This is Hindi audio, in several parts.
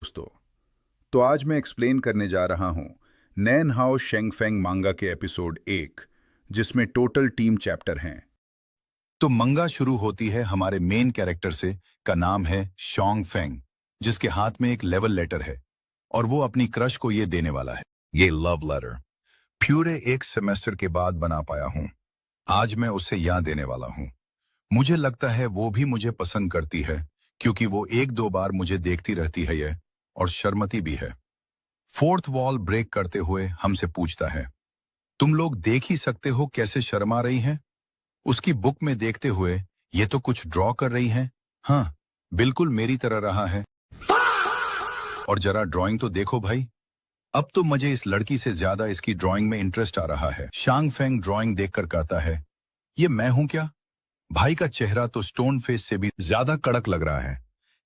दोस्तों। तो आज मैं एक्सप्लेन करने जा रहा हूं नैन हाओ शेंगफेंग मांगा के एपिसोड 1, जिसमें टोटल टीम चैप्टर हैं। तो मंगा शुरू होती है हमारे मेन कैरेक्टर से, का नाम है शोंग फेंग, जिसके हाथ में एक लेवल लेटर है और वो अपनी क्रश को ये देने वाला है। ये लव लेटर पूरे एक सेमेस्टर के बाद बना पाया हूं। आज मैं उसे यहाँ देने वाला हूं। मुझे लगता है वो भी मुझे पसंद करती है, क्योंकि वो एक दो बार मुझे देखती रहती है ये, और शर्मती भी है। फोर्थ वॉल ब्रेक करते हुए हमसे पूछता है, तुम लोग देख ही सकते हो कैसे शर्मा रही हैं। उसकी बुक में देखते हुए, ये तो कुछ ड्रॉ कर रही हैं। हाँ, बिल्कुल मेरी तरह रहा है। और जरा ड्राइंग तो देखो भाई। अब तो मुझे इस लड़की से ज्यादा इसकी ड्राइंग में इंटरेस्ट आ रहा है। शांग फेंग ड्राइंग देखकर कहता है, ये मैं हूं क्या? भाई का चेहरा तो स्टोन फेस से भी ज्यादा कड़क लग रहा है।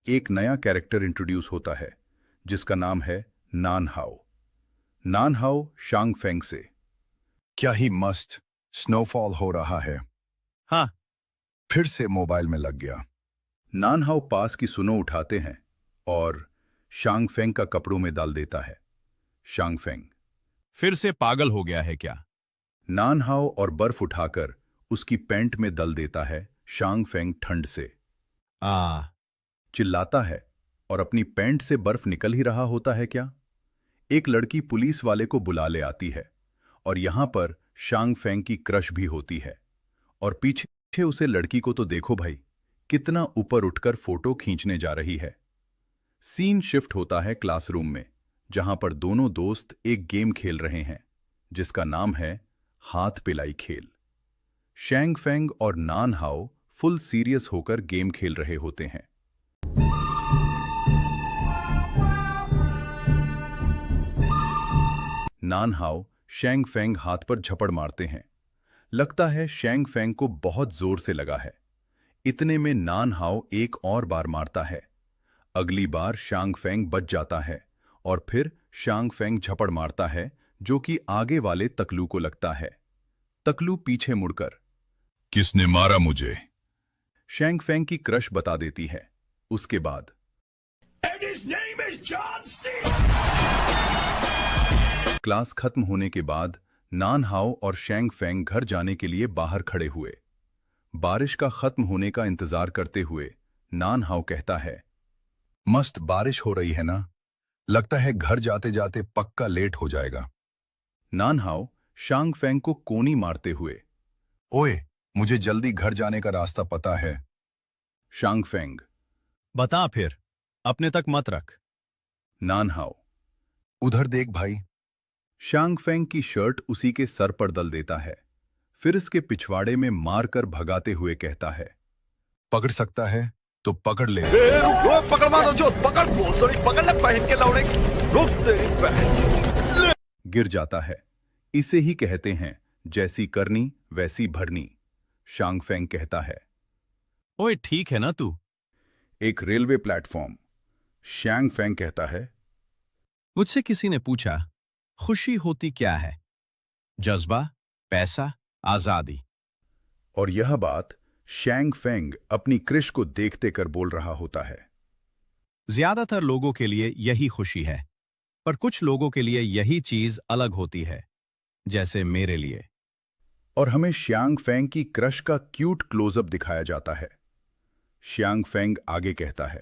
एक नया कैरेक्टर इंट्रोड्यूस होता है, जिसका नाम है नान हाओ। नान हाओ शांग फेंग से, क्या ही मस्त स्नोफॉल हो रहा है। हाँ। फिर से मोबाइल में लग गया। नान हाओ पास की सुनो उठाते हैं और शांग फेंग का कपड़ों में डाल देता है। शांग फेंग, फिर से पागल हो गया है क्या? नान हाओ और बर्फ उठाकर उसकी पैंट में दल देता है। शांग फेंग ठंड से चिल्लाता है, और अपनी पैंट से बर्फ निकल ही रहा होता है क्या। एक लड़की पुलिस वाले को बुला ले आती है, और यहां पर शांग फेंग की क्रश भी होती है। और पीछे उसे लड़की को तो देखो भाई, कितना ऊपर उठकर फोटो खींचने जा रही है। सीन शिफ्ट होता है क्लासरूम में, जहां पर दोनों दोस्त एक गेम खेल रहे हैं, जिसका नाम है हाथ पिलाई खेल। शैंग फेंग और नान हाओ फुल सीरियस होकर गेम खेल रहे होते हैं। नान हाओ शैंग फेंग हाथ पर झपड़ मारते हैं। लगता है शैंग फेंग को बहुत जोर से लगा है। इतने में नान हाओ एक और बार मारता है। अगली बार शांग फेंग बच जाता है, और फिर शांग फेंग झपड़ मारता है, जो कि आगे वाले तकलू को लगता है। तकलू पीछे मुड़कर, किसने मारा मुझे? शैंग फेंग की क्रश बता देती है। उसके बाद क्लास खत्म होने के बाद नान हाओ और शैंग फेंग घर जाने के लिए बाहर खड़े हुए। बारिश का खत्म होने का इंतजार करते हुए नान हाओ कहता है, मस्त बारिश हो रही है ना? लगता है घर जाते जाते पक्का लेट हो जाएगा। नान हाओ शांग फेंग को कोनी मारते हुए, ओए, मुझे जल्दी घर जाने का रास्ता पता है। शांग फेंग, बता फिर, अपने तक मत रख। नान हाओ, उधर देख भाई। शांग फेंग की शर्ट उसी के सर पर दल देता है, फिर इसके पिछवाड़े में मारकर भगाते हुए कहता है, पकड़ सकता है तो पकड़ ले। पकड़ मारो जो पकड़ पकड़ ले पहन के लौड़े। रुक तेरी बहन। गिर जाता है। इसे ही कहते हैं जैसी करनी वैसी भरनी। शांग फेंग कहता है, ओए ठीक है ना तू? एक रेलवे प्लेटफॉर्म। शांग फेंग कहता है, मुझसे किसी ने पूछा, खुशी होती क्या है? जज्बा, पैसा, आजादी। और यह बात शैंग फेंग अपनी क्रश को देखते कर बोल रहा होता है। ज्यादातर लोगों के लिए यही खुशी है, पर कुछ लोगों के लिए यही चीज अलग होती है, जैसे मेरे लिए। और हमें श्यांग फेंग की क्रश का क्यूट क्लोजअप दिखाया जाता है। श्यांग फेंग आगे कहता है,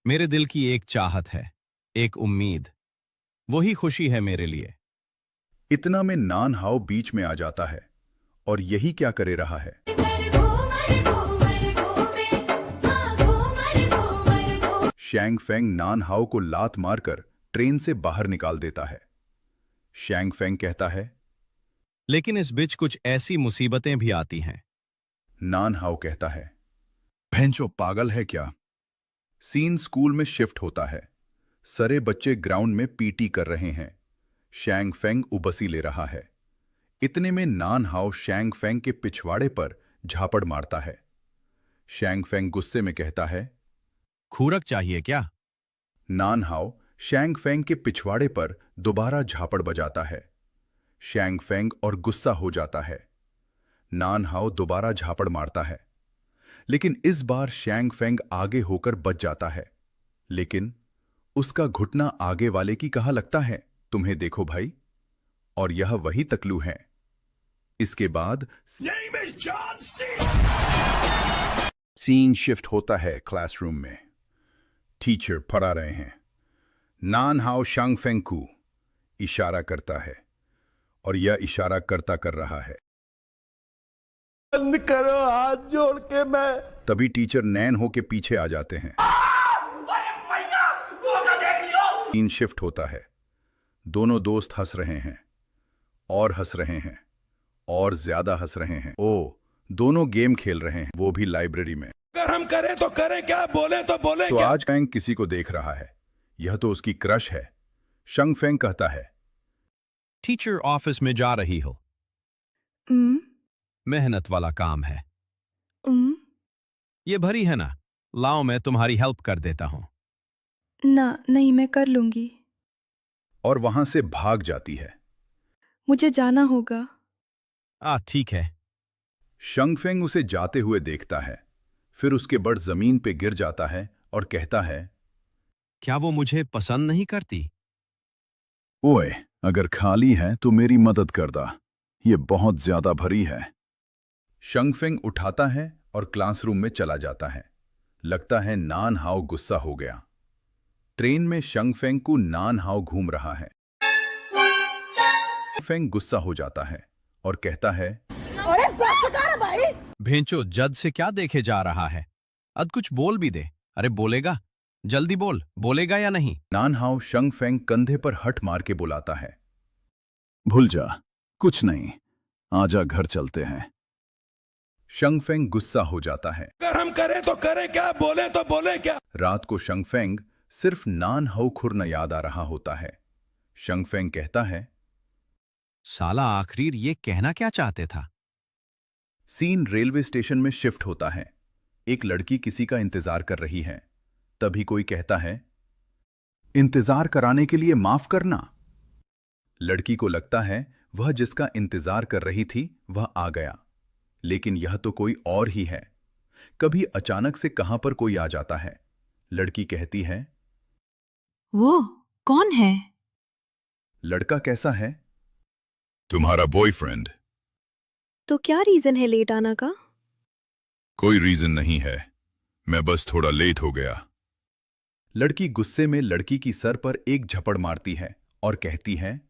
मेरे दिल की एक चाहत है, एक उम्मीद, वही खुशी है मेरे लिए। इतना में नान हाओ बीच में आ जाता है, और यही क्या करे रहा है। शैंग फेंग नान हाओ को लात मारकर ट्रेन से बाहर निकाल देता है। शैंग फेंग कहता है, लेकिन इस बीच कुछ ऐसी मुसीबतें भी आती हैं। नान हाओ कहता है, भैंचो पागल है क्या? सीन स्कूल में शिफ्ट होता है। सारे बच्चे ग्राउंड में पीटी कर रहे हैं। शैंग फेंग उबसी ले रहा है। इतने में नान हाओ शैंग फेंग के पिछवाड़े पर झापड़ मारता है। शैंग फेंग गुस्से में कहता है, खूरक चाहिए क्या? नान हाओ शैंग फेंग के पिछवाड़े पर दोबारा झापड़ बजाता है। शैंग फेंग और गुस्सा हो जाता है। नान हाओ दोबारा झापड़ मारता है, लेकिन इस बार शैंग फेंग आगे होकर बच जाता है। लेकिन उसका घुटना आगे वाले की कहा लगता है, तुम्हें देखो भाई। और यह वही तकलू है। इसके बाद सीन शिफ्ट होता है क्लासरूम में। टीचर पढ़ा रहे हैं। नान हाओ शांग फेंग कू इशारा करता है और यह इशारा करता कर रहा है। बंद करो, हाथ जोड़ के मैं। तभी टीचर नैन हो के पीछे आ जाते हैं। सीन शिफ्ट होता है। दोनों दोस्त हंस रहे हैं और हंस रहे हैं और ज्यादा हंस रहे हैं। ओ, दोनों गेम खेल रहे हैं, वो भी लाइब्रेरी में। अगर हम करें तो करें क्या, बोले तो बोले तो क्या? आज फेंग किसी को देख रहा है। यह तो उसकी क्रश है। शंग फेंग कहता है, टीचर ऑफिस में जा रही हो। मेहनत वाला काम है। ये भरी है ना, लाओ मैं तुम्हारी हेल्प कर देता हूं। ना, नहीं, मैं कर लूंगी। और वहां से भाग जाती है। मुझे जाना होगा। ठीक है। शंग फेंग उसे जाते हुए देखता है, फिर उसके बड़ जमीन पे गिर जाता है और कहता है, क्या वो मुझे पसंद नहीं करती? ओए, अगर खाली है तो मेरी मदद कर दा, ये बहुत ज्यादा भरी है। शंग फेंग उठाता है और क्लासरूम में चला जाता है। लगता है नान हाओ गुस्सा हो गया। ट्रेन में शंग फेंग को नान हाओ घूम रहा है। फेंग गुस्सा हो जाता है और कहता है, अरे बस कर भाई। भेंचो, जज से क्या देखे जा रहा है? अब कुछ बोल भी दे। अरे बोलेगा, जल्दी बोल, बोलेगा या नहीं? नान हाओ शंग फेंग कंधे पर हट मार के बुलाता है। भूल जा, कुछ नहीं, आजा घर चलते हैं। शंग फेंग गुस्सा हो जाता है। अगर हम करें तो करें क्या, बोले तो बोले क्या? रात को शंग फेंग सिर्फ नान हाओ खुरना याद आ रहा होता है। शंग फेंग कहता है, साला आखिर ये कहना क्या चाहते था? सीन रेलवे स्टेशन में शिफ्ट होता है। एक लड़की किसी का इंतजार कर रही है। तभी कोई कहता है, इंतजार कराने के लिए माफ करना। लड़की को लगता है वह जिसका इंतजार कर रही थी वह आ गया, लेकिन यह तो कोई और ही है। कभी अचानक से कहां पर कोई आ जाता है। लड़की कहती है, वो कौन है? लड़का कैसा है? तुम्हारा बॉयफ्रेंड। तो क्या रीजन है लेट आना का? कोई रीजन नहीं है, मैं बस थोड़ा लेट हो गया। लड़की गुस्से में लड़की की सर पर एक झपड़ मारती है और कहती है,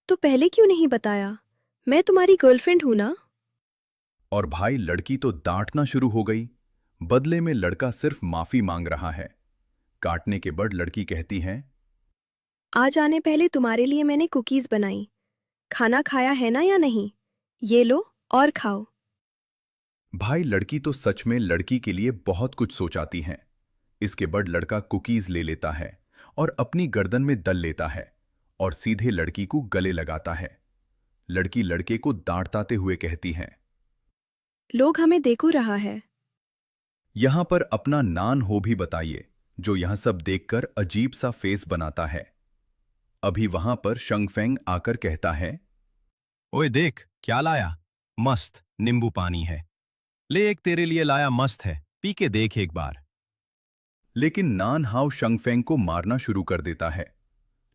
तो पहले क्यों नहीं बताया? मैं तुम्हारी गर्लफ्रेंड हूं ना। और भाई लड़की तो डांटना शुरू हो गई। बदले में लड़का सिर्फ माफी मांग रहा है। काटने के बाद लड़की कहती है, आज आने पहले तुम्हारे लिए मैंने कुकीज बनाई। खाना खाया है ना या नहीं? ये लो और खाओ। भाई लड़की तो सच में लड़की के लिए बहुत कुछ सोचाती है। इसके बाद लड़का कुकीज ले लेता है और अपनी गर्दन में दल लेता है और सीधे लड़की को गले लगाता है। लड़की लड़के को डांटते हुए कहती है, लोग हमें देखो रहा है। यहां पर अपना नान हो भी बताइए, जो यहां सब देखकर अजीब सा फेस बनाता है। अभी वहां पर शंग फेंग आकर कहता है, ओए देख क्या लाया, मस्त नींबू पानी है। ले, एक तेरे लिए लाया, मस्त है, पी के देख एक बार। लेकिन नान हाओ शंग फेंग को मारना शुरू कर देता है।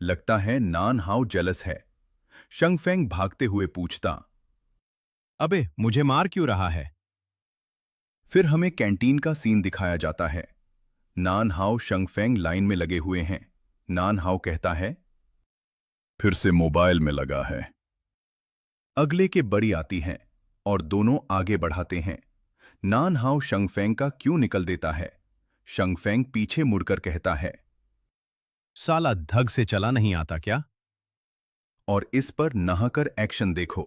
लगता है नान हाओ जेलस है। शंग फेंग भागते हुए पूछता, अबे मुझे मार क्यों रहा है? फिर हमें कैंटीन का सीन दिखाया जाता है। नान हाओ शंग फेंग लाइन में लगे हुए हैं। नान हाओ कहता है, फिर से मोबाइल में लगा है। अगले के बड़ी आती हैं और दोनों आगे बढ़ाते हैं। नान हाओ शंग फेंग का क्यों निकल देता है। शंग फेंग पीछे मुड़कर कहता है, साला धग से चला नहीं आता क्या? और इस पर नहाकर एक्शन देखो।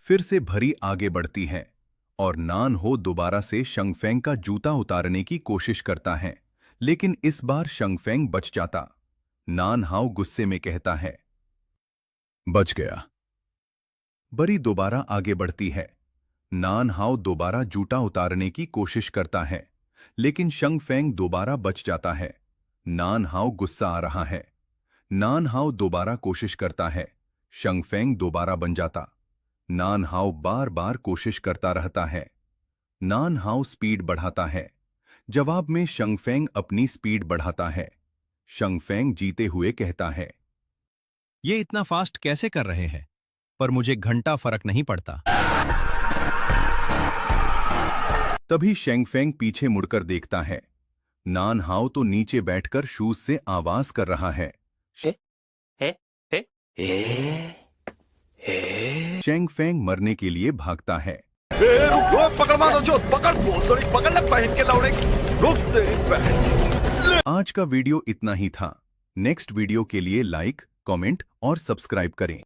फिर से भरी आगे बढ़ती है और नान हो दोबारा से शंग फेंग का जूता उतारने की कोशिश करता है, लेकिन इस बार शंग फेंग बच जाता। नान हाओ गुस्से में कहता है, बच गया। बरी दोबारा आगे बढ़ती है। नान हाओ दोबारा जूता उतारने की कोशिश करता है, लेकिन शंग फेंग दोबारा बच जाता है। नान हाओ गुस्सा आ रहा है। नान हाओ दोबारा कोशिश करता है। शंग फेंग दोबारा बन जाता। नान हाओ बार बार कोशिश करता रहता है। नान हाओ स्पीड बढ़ाता है। जवाब में शेंगफेंग अपनी स्पीड बढ़ाता है। शेंगफेंग जीते हुए कहता है, ये इतना फास्ट कैसे कर रहे हैं? पर मुझे घंटा फर्क नहीं पड़ता। तभी शेंगफेंग पीछे मुड़कर देखता है। नान हाओ तो नीचे बैठकर शूज से आवाज कर रहा है। शेंगफेंग मरने के लिए भागता है। रुक, पकड़ मारो जो, पकड़ भोसड़ी, पकड़ ले पहन के लौड़े। रुक तेरी बहन। आज का वीडियो इतना ही था। नेक्स्ट वीडियो के लिए लाइक, कमेंट और सब्सक्राइब करें।